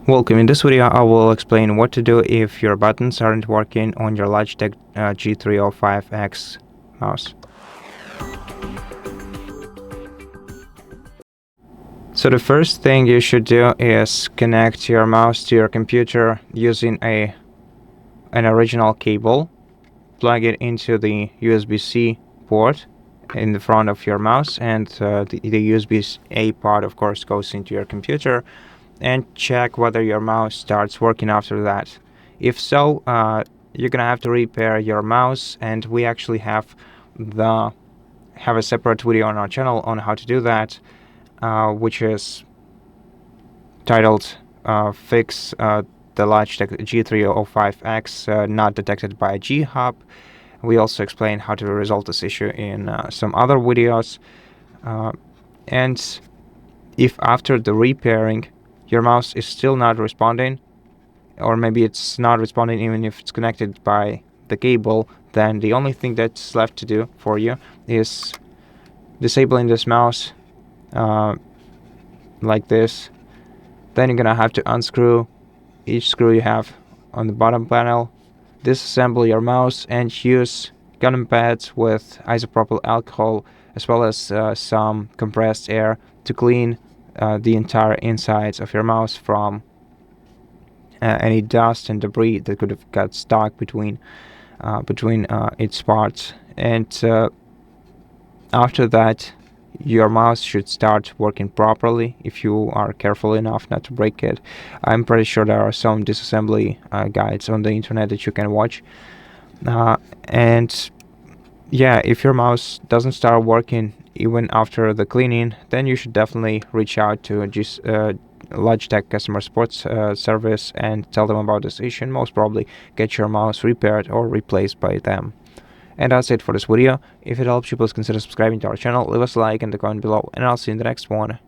Welcome. In this video, I will explain what to do if your buttons aren't working on your Logitech G305 X mouse. So the first thing you should do is connect your mouse to your computer using an original cable. Plug it into the USB-C port in the front of your mouse, and the USB-A port, of course, goes into your computer. And check whether your mouse starts working after that. If so, you're gonna have to repair your mouse, and we actually have a separate video on our channel on how to do that, which is titled "Fix the Logitech G305 X Not Detected by G-Hub." We also explain how to resolve this issue in some other videos. And if after the repairing your mouse is still not responding, or maybe it's not responding even if it's connected by the cable, then the only thing that's left to do for you is disabling this mouse like this. Then you're gonna have to unscrew each screw you have on the bottom panel, disassemble your mouse, and use cotton pads with isopropyl alcohol as well as some compressed air to clean the entire insides of your mouse from any dust and debris that could have got stuck between its parts. And after that, your mouse should start working properly if you are careful enough not to break it. I'm pretty sure there are some disassembly guides on the internet that you can watch. And yeah, if your mouse doesn't start working even after the cleaning, then you should definitely reach out to Logitech customer support service and tell them about this issue, and most probably get your mouse repaired or replaced by them. And that's it for this video. If it helps you, please consider subscribing to our channel, leave us a like and a comment below, and I'll see you in the next one.